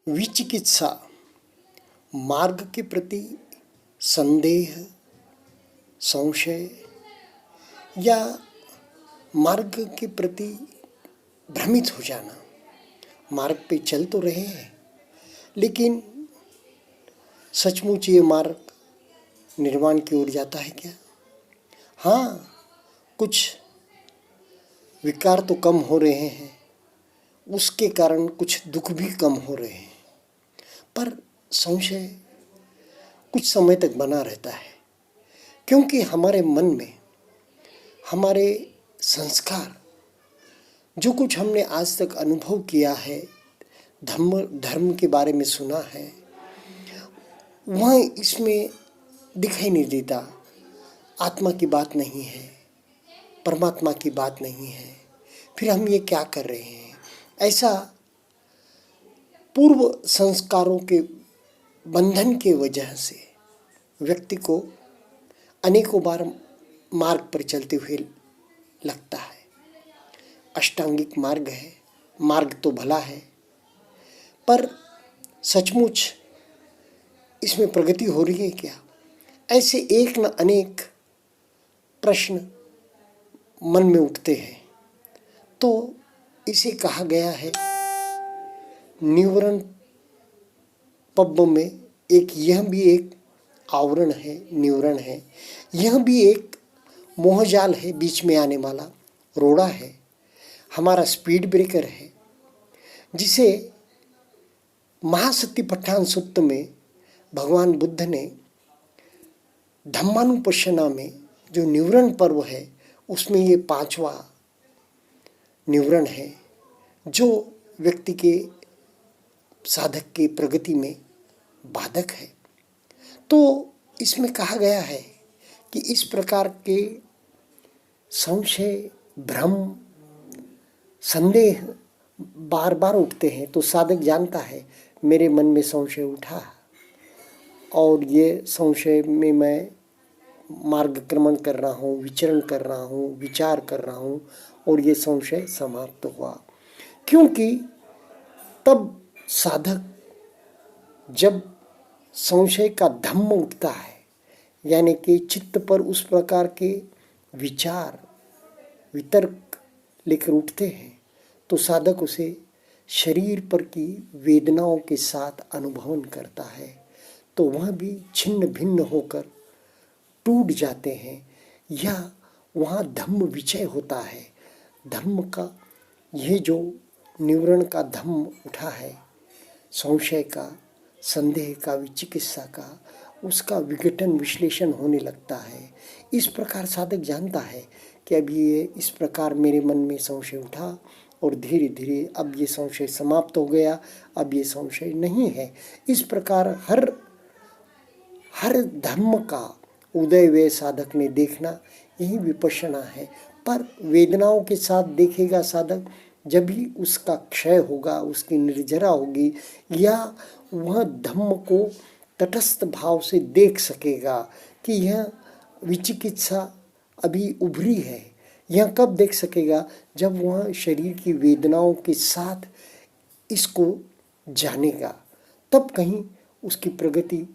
विचिकित्सा मार्ग के प्रति संदेह, संशय या मार्ग के प्रति भ्रमित हो जाना। मार्ग पे चल तो रहे हैं, लेकिन सचमुच ये मार्ग निर्वाण की ओर जाता है क्या? हाँ, कुछ विकार तो कम हो रहे हैं, उसके कारण कुछ दुख भी कम हो रहे हैं, पर संशय कुछ समय तक बना रहता है, क्योंकि हमारे मन में हमारे संस्कार, जो कुछ हमने आज तक अनुभव किया है, धर्म के बारे में सुना है, वह इसमें दिखाई नहीं देता। आत्मा की बात नहीं है, परमात्मा की बात नहीं है, फिर हम ये क्या कर रहे हैं? ऐसा पूर्व संस्कारों के बंधन के वजह से व्यक्ति को अनेकों बार मार्ग पर चलते हुए लगता है। अष्टांगिक मार्ग है, मार्ग तो भला है, पर सचमुच इसमें प्रगति हो रही है क्या? ऐसे एक न अनेक प्रश्न मन में उठते हैं। तो इसे कहा गया है न्यूरन पब में यह भी एक आवरण है, न्यूरन है। यह भी एक मोहजाल है, बीच में आने वाला रोड़ा है, हमारा स्पीड ब्रेकर है, जिसे महासतिपट्ठान सूक्त में भगवान बुद्ध ने धम्मानुपश्यना में जो न्यूरन पर्व है, उसमें ये 5वां न्यूरन है, जो व्यक्ति के साधक के प्रगति में बाधक है। तो इसमें कहा गया है कि इस प्रकार के संशय, भ्रम, संदेह बार बार उठते हैं, तो साधक जानता है मेरे मन में संशय उठा और ये संशय में मैं मार्गक्रमण कर रहा हूँ, विचरण कर रहा हूँ, विचार कर रहा हूँ, और ये संशय समाप्त हुआ। क्योंकि तब साधक जब संशय का धम्म उठता है, यानी कि चित्त पर उस प्रकार के विचार, वितर्क लेकर उठते हैं, तो साधक उसे शरीर पर की वेदनाओं के साथ अनुभवन करता है, तो वह भी छिन्न भिन्न होकर टूट जाते हैं, या वहाँ धम्म विचय होता है। धम्म का ये जो न्यूरन का धम्म उठा है, संशय का, संदेह का, विचिकित्सा का, उसका विघटन, विश्लेषण होने लगता है। इस प्रकार साधक जानता है कि अभी ये इस प्रकार मेरे मन में संशय उठा और धीरे धीरे अब ये संशय समाप्त हो गया, अब ये संशय नहीं है। इस प्रकार हर धर्म का उदय वे साधक ने देखना, यही विपश्यना है। पर वेदनाओं के साथ देखेगा साधक, जब भी उसका क्षय होगा, उसकी निर्जरा होगी, या वह धम्म को तटस्थ भाव से देख सकेगा कि यह विचिकित्सा अभी उभरी है। यह कब देख सकेगा? जब वह शरीर की वेदनाओं के साथ इसको जानेगा, तब कहीं उसकी प्रगति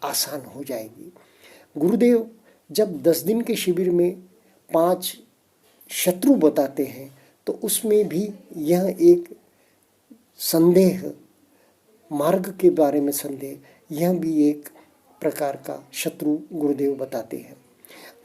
आसान हो जाएगी। गुरुदेव जब 10 दिन के शिविर में 5 शत्रु बताते हैं, तो उसमें भी यह एक संदेह, मार्ग के बारे में संदेह, यह भी एक प्रकार का शत्रु गुरुदेव बताते हैं।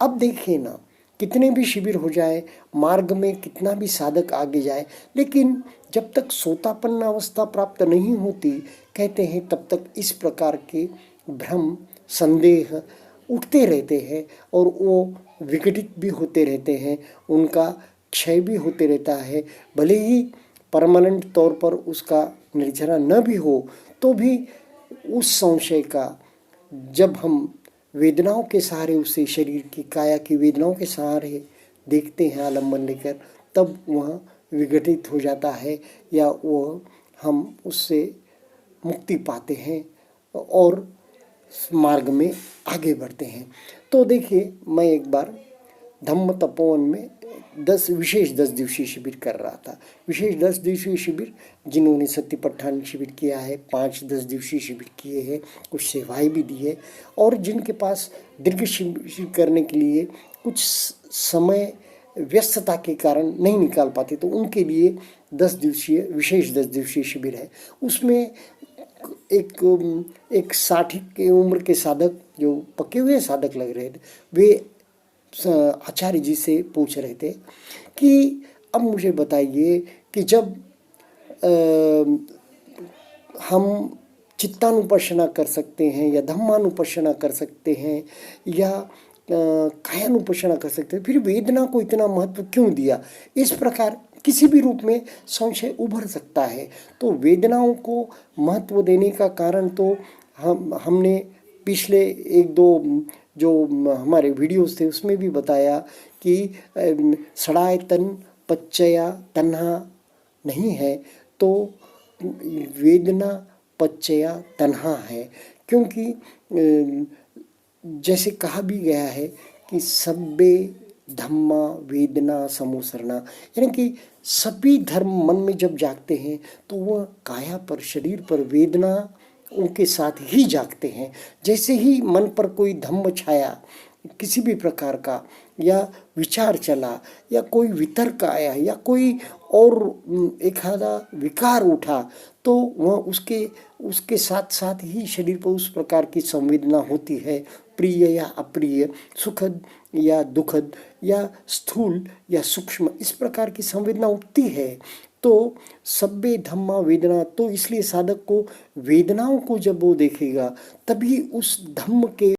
अब देखिए ना, कितने भी शिविर हो जाए, मार्ग में कितना भी साधक आगे जाए, लेकिन जब तक सोतापन्न अवस्था प्राप्त नहीं होती, कहते हैं तब तक इस प्रकार के भ्रम, संदेह उठते रहते हैं और वो विघटित भी होते रहते हैं, उनका क्षय भी होते रहता है। भले ही परमानेंट तौर पर उसका निर्जरा न भी हो, तो भी उस संशय का जब हम वेदनाओं के सहारे, उसे शरीर की काया की वेदनाओं के सहारे देखते हैं आलम्बन लेकर, तब वह विघटित हो जाता है, या वो हम उससे मुक्ति पाते हैं और मार्ग में आगे बढ़ते हैं। तो देखिए, मैं एक बार धम्म तपोवन में 10 दिवसीय शिविर कर रहा था। विशेष 10 दिवसीय शिविर जिन्होंने सत्यपट्ठान शिविर किया है, 5-10 दिवसीय शिविर किए हैं, कुछ सेवाएं भी दी है, और जिनके पास दीर्घ शिविर करने के लिए कुछ समय व्यस्तता के कारण नहीं निकाल पाते, तो उनके लिए 10 दिवसीय शिविर है। उसमें एक 60 की उम्र के साधक, जो पके हुए साधक लग रहे थे, वे आचार्य जी से पूछ रहे थे कि अब मुझे बताइए कि जब हम चित्तानुपश्यना कर सकते हैं या धम्मानुपश्यना कर सकते हैं या कायानुपश्यना कर सकते हैं, फिर वेदना को इतना महत्व क्यों दिया? इस प्रकार किसी भी रूप में संशय उभर सकता है। तो वेदनाओं को महत्व देने का कारण तो हमने पिछले 1-2 जो हमारे वीडियोस थे उसमें भी बताया कि षडायतन पच्चया तन्हा नहीं है, तो वेदना पच्चया तन्हा है। क्योंकि जैसे कहा भी गया है कि सब्बे धम्मा वेदना समुसरणा, यानी कि सभी धर्म मन में जब जागते हैं तो वह काया पर, शरीर पर वेदना उनके साथ ही जागते हैं। जैसे ही मन पर कोई धम्म छाया किसी भी प्रकार का, या विचार चला, या कोई वितर्क आया, या कोई और एक आधा विकार उठा, तो वह उसके साथ साथ ही शरीर पर उस प्रकार की संवेदना होती है, प्रिय या अप्रिय, सुखद या दुखद, या स्थूल या सूक्ष्म, इस प्रकार की संवेदना उठती है। तो सब्बे धम्मा वेदना, तो इसलिए साधक को वेदनाओं को जब वो देखेगा तभी उस धम्म के